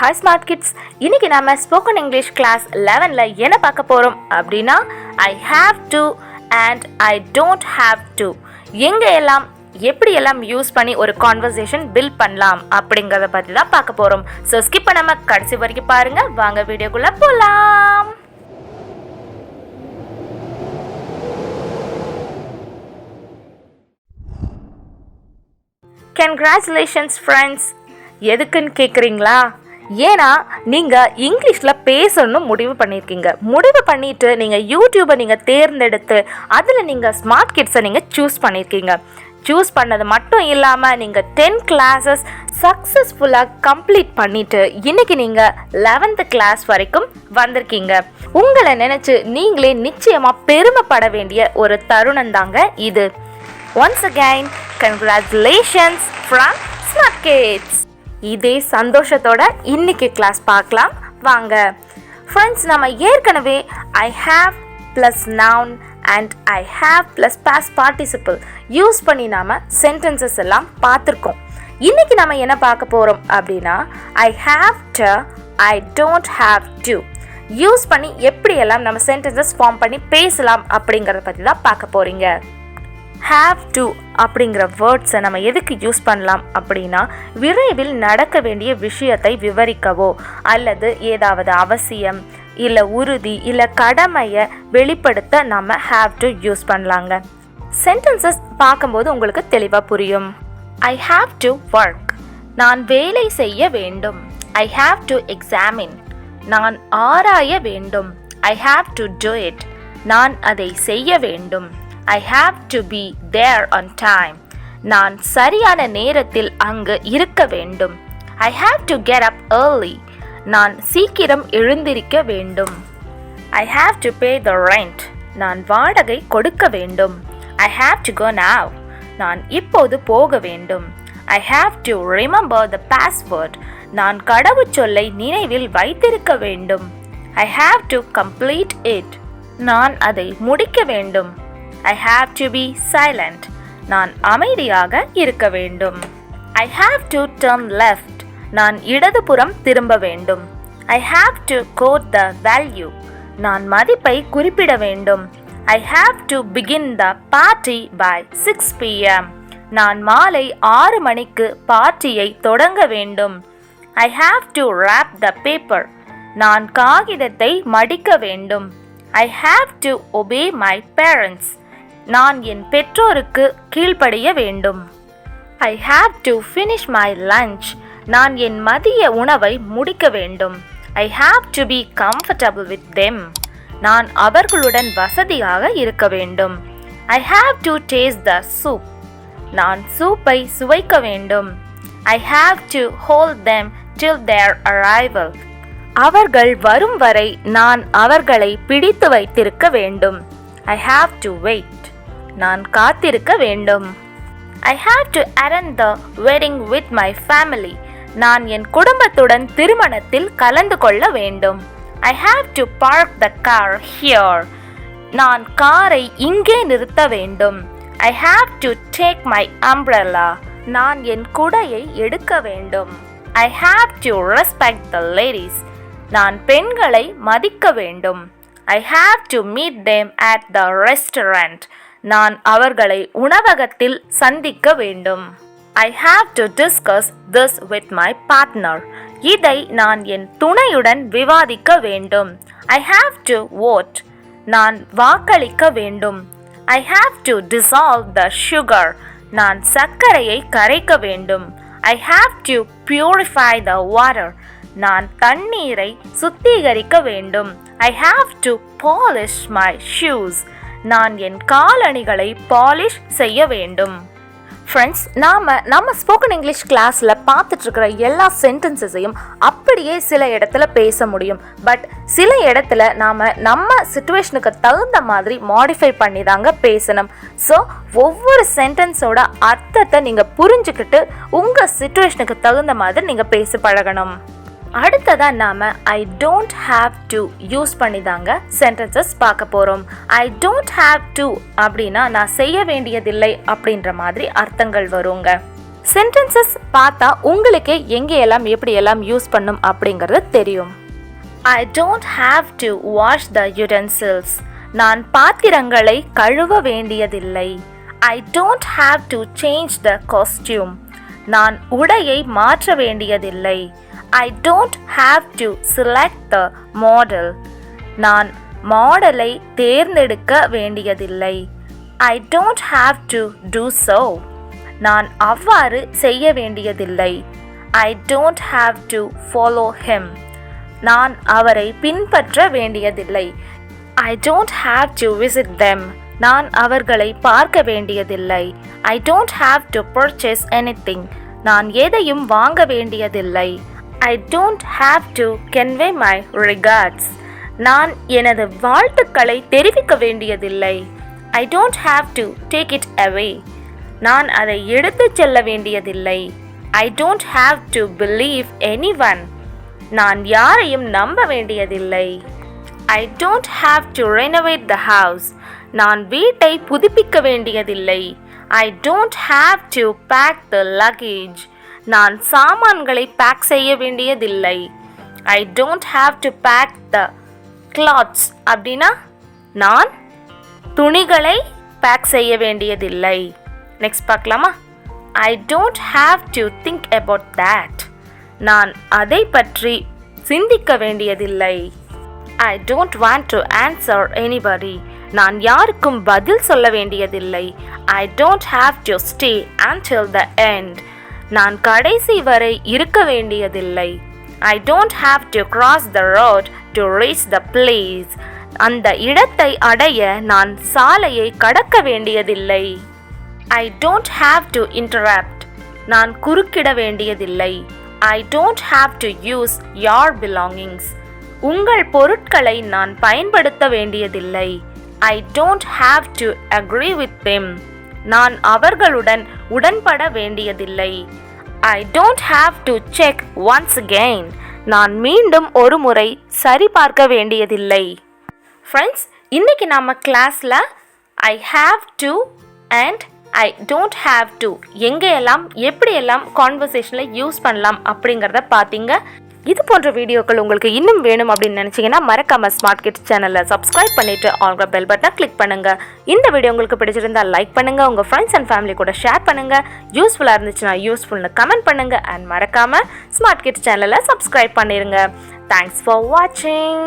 Hi smart kids. இன்னைக்கு நம்ம spoken English class 11ல என்ன பார்க்க போகிறோம் அப்படின்னா I have to and I don't have to எல்லாம் எப்படியெல்லாம் யூஸ் பண்ணி ஒரு கான்வர்சேஷன் பில்ட் பண்ணலாம் அப்படிங்கிறத பற்றி தான் பார்க்க போகிறோம். ஸோ ஸ்கிப் பண்ணாமல் கடைசி வரைக்கும் பாருங்கள். வாங்க வீடியோக்குள்ளே போகலாம். Congratulations friends. எதுக்குன்னு கேட்குறீங்களா? ஏன்னா நீங்கள் இங்கிலீஷில் பேசணும்னு முடிவு பண்ணிவிட்டு நீங்கள் யூடியூப்பை நீங்கள் தேர்ந்தெடுத்து அதில் நீங்கள் ஸ்மார்ட் கிட்ஸை நீங்கள் சூஸ் பண்ணியிருக்கீங்க. சூஸ் பண்ணது மட்டும் இல்லாமல் நீங்கள் 10 classes சக்ஸஸ்ஃபுல்லாக கம்ப்ளீட் பண்ணிவிட்டு இன்றைக்கி நீங்கள் 11th கிளாஸ் வரைக்கும் வந்திருக்கீங்க. உங்களை நினச்சி நீங்களே நிச்சயமாக பெருமைப்பட வேண்டிய ஒரு தருணம் தாங்க இது. Once again congratulations from smart kids. இதே சந்தோஷத்தோட இன்னைக்கு கிளாஸ் பார்க்கலாம் வாங்க. ஃப்ரெண்ட்ஸ், நம்ம ஏற்கனவே I have plus noun and I have plus past participle use பண்ணி நாம் சென்டென்சஸ் எல்லாம் பார்த்துருக்கோம். இன்றைக்கி நம்ம என்ன பார்க்க போகிறோம் அப்படின்னா I have to I don't have to use பண்ணி எப்படியெல்லாம் நம்ம சென்டென்சஸ் ஃபார்ம் பண்ணி பேசலாம் அப்படிங்கிறத பற்றி தான் பார்க்க போகிறீங்க. ஹாவ் டு அப்படிங்கிற வேர்ட்ஸை நம்ம எதுக்கு யூஸ் பண்ணலாம் அப்படின்னா விரைவில் நடக்க வேண்டிய விஷயத்தை விவரிக்கவோ அல்லது ஏதாவது அவசியம் இல்லை உறுதி இல்லை கடமையை வெளிப்படுத்த நம்ம ஹாவ் டு யூஸ் பண்ணலாங்க. சென்டென்சஸ் பார்க்கும்போது உங்களுக்கு தெளிவாக புரியும். ஐ ஹாவ் டு ஒர்க், நான் வேலை செய்ய வேண்டும். ஐ ஹாவ் டு எக்ஸாமின், நான் ஆராய வேண்டும். I have to do it, நான் அதை செய்ய வேண்டும். I have to be there on time, நான் சரியான நேரத்தில் அங்கு இருக்க வேண்டும். I have to get up early, நான் சீக்கிரம் எழுந்திருக்க வேண்டும். I have to pay the rent, நான் வாடகை கொடுக்க வேண்டும். I have to go now, நான் இப்போது போக வேண்டும். I have to remember the password, நான் கடவுச்சொல்லை நினைவில் வைத்திருக்க வேண்டும். I have to complete it, நான் அதை முடிக்க வேண்டும். I have to be silent, நான் அமைதியாக இருக்க வேண்டும். I have to turn left, நான் இடதுபுறம் திரும்ப வேண்டும். I have to quote the value, நான் மதிப்பை குறிப்பிட வேண்டும். I have to begin the party by 6 p.m, நான் மாலை 6 மணிக்கு பார்ட்டியை தொடங்க வேண்டும். I have to wrap the paper, நான் காகிதத்தை மடிக்க வேண்டும். I have to obey my parents, நான் என் பெற்றோருக்கு கீழ்ப்படிய வேண்டும். I have to finish my lunch, நான் என் மதிய உணவை முடிக்க வேண்டும். I have to be comfortable with them, நான் அவர்களுடன் வசதியாக இருக்க வேண்டும். I have to taste the soup, நான் சூப்பை சுவைக்க வேண்டும். I have to hold them till their arrival, அவர்கள் வரும் வரை நான் அவர்களை பிடித்து வைத்திருக்க வேண்டும். I have to wait, நான் காத்திருக்க வேண்டும். I have to attend the wedding with my family, நான் என் குடும்பத்துடன் திருமணத்தில் கலந்து கொள்ள வேண்டும். I have to park the car here, நான் காரை இங்கே நிறுத்த வேண்டும். I have to take my umbrella, நான் என் குடையை எடுக்க வேண்டும். I have to respect the ladies, நான் பெண்களை மதிக்க வேண்டும். I have to meet them at the restaurant, நான் அவர்களை உணவகத்தில் சந்திக்க வேண்டும். I have to discuss this with my partner, இதை நான் என் துணையுடன் விவாதிக்க வேண்டும். I have to vote, நான் வாக்களிக்க வேண்டும். I have to dissolve the sugar, நான் சர்க்கரையை கரைக்க வேண்டும். I have to purify the water, நான் தண்ணீரை சுத்திகரிக்க வேண்டும். I have to polish my shoes, நான் என் காலணிகளை பாலிஷ் செய்ய வேண்டும். ஃப்ரெண்ட்ஸ், நம்ம ஸ்போக்கன் இங்கிலீஷ் கிளாஸில் பார்த்துட்ருக்கிற எல்லா சென்டென்சஸையும் அப்படியே சில இடத்துல பேச முடியும். பட் சில இடத்துல நம்ம சிச்சுவேஷனுக்கு தகுந்த மாதிரி மாடிஃபை பண்ணி தாங்க பேசணும். ஸோ ஒவ்வொரு சென்டென்ஸோட அர்த்தத்தை நீங்கள் புரிஞ்சுக்கிட்டு உங்கள் சிச்சுவேஷனுக்கு தகுந்த மாதிரி நீங்கள் பேச பழகணும். அடுத்ததான் நாம் I don't have to use பண்ணி தாங்க சென்டென்சஸ் பார்க்க போகிறோம். ஐ டோன்ட் ஹாவ் டு அப்படின்னா நான் செய்ய வேண்டியதில்லை அப்படின்ற மாதிரி அர்த்தங்கள் வருங்க. சென்டென்சஸ் பார்த்தா உங்களுக்கே எங்கேயெல்லாம் எப்படியெல்லாம் யூஸ் பண்ணும் அப்படிங்கிறது தெரியும். I don't have to wash the utensils. நான் பாத்திரங்களை கழுவ வேண்டியதில்லை. I don't have to change the costume. நான் உடையை மாற்ற வேண்டியதில்லை. I don't have to select the model. நான் மாடலை தேர்ந்தெடுக்க வேண்டியதில்லை. I don't have to do so. நான் அவ்வாறு செய்ய வேண்டியதில்லை. I don't have to follow him. நான் அவரை பின்பற்ற வேண்டியதில்லை. I don't have to visit them. நான் அவர்களை பார்க்க வேண்டியதில்லை. I don't have to purchase anything. நான் எதையும் வாங்க வேண்டியதில்லை. I don't have to convey my regards. நான் எனது வாழ்த்துக்களை தெரிவிக்க வேண்டியதில்லை. I don't have to take it away. நான் அதை எடுத்துச் செல்ல வேண்டியதில்லை. I don't have to believe anyone. நான் யாரையும் நம்ப வேண்டியதில்லை. I don't have to renovate the house. நான் வீட்டை புதுப்பிக்க வேண்டியதில்லை. I don't have to pack the luggage. நான் சாமான்களை பேக் செய்ய வேண்டியதில்லை. I don't have to pack the clothes. அப்படின்னா நான் துணிகளை பேக் செய்ய வேண்டியதில்லை. நெக்ஸ்ட் பார்க்கலாமா? I don't have to think about that. நான் அதை பற்றி சிந்திக்க வேண்டியதில்லை. I don't want to answer anybody. நான் யாருக்கும் பதில் சொல்ல வேண்டியதில்லை. I don't have to stay until the end. நான் கடைசி வரை இருக்க வேண்டியதில்லை. I don't have to cross the road to reach the place. அந்த இடத்தை அடைய நான் சாலையை கடக்க வேண்டியதில்லை. I don't have to interrupt. நான் குறுக்கிட வேண்டியதில்லை. I don't have to use your belongings. உங்கள் பொருட்களை நான் பயன்படுத்த வேண்டியதில்லை. I don't have to agree with them. நான் அவர்களுடன் உடன்பட வேண்டியதில்லை. I don't have to check once again. நான் மீண்டும் ஒரு முறை சரிபார்க்க வேண்டியதில்லை. ஃப்ரெண்ட்ஸ், இன்னைக்கு நம்ம கிளாஸில் I have to and I don't have to எங்கெல்லாம் எப்படியெல்லாம் கான்வர்சேஷனில் யூஸ் பண்ணலாம் அப்படிங்கிறத பார்த்தீங்க. இது போன்ற வீடியோக்கள் உங்களுக்கு இன்னும் வேணும் அப்படின்னு நினச்சிங்கன்னா மறக்காம ஸ்மார்ட் கிட்ஸ் சேனலை சப்ஸ்கிரைப் பண்ணிவிட்டு ஆல்ரெடி பெல் பட்டனை கிளிக் பண்ணுங்கள். இந்த வீடியோ உங்களுக்கு பிடிச்சிருந்தால் லைக் பண்ணுங்கள், உங்கள் ஃப்ரெண்ட்ஸ் அண்ட் ஃபேமிலி கூட ஷேர் பண்ணுங்கள். யூஸ்ஃபுல்லாக இருந்துச்சுன்னா யூஸ்ஃபுல்னு கமெண்ட் பண்ணுங்கள். அண்ட் மறக்காமல் ஸ்மார்ட் கிட்ஸ் சேனலை சப்ஸ்கிரைப் பண்ணிடுங்க. தேங்க்ஸ் ஃபார் வாட்சிங்.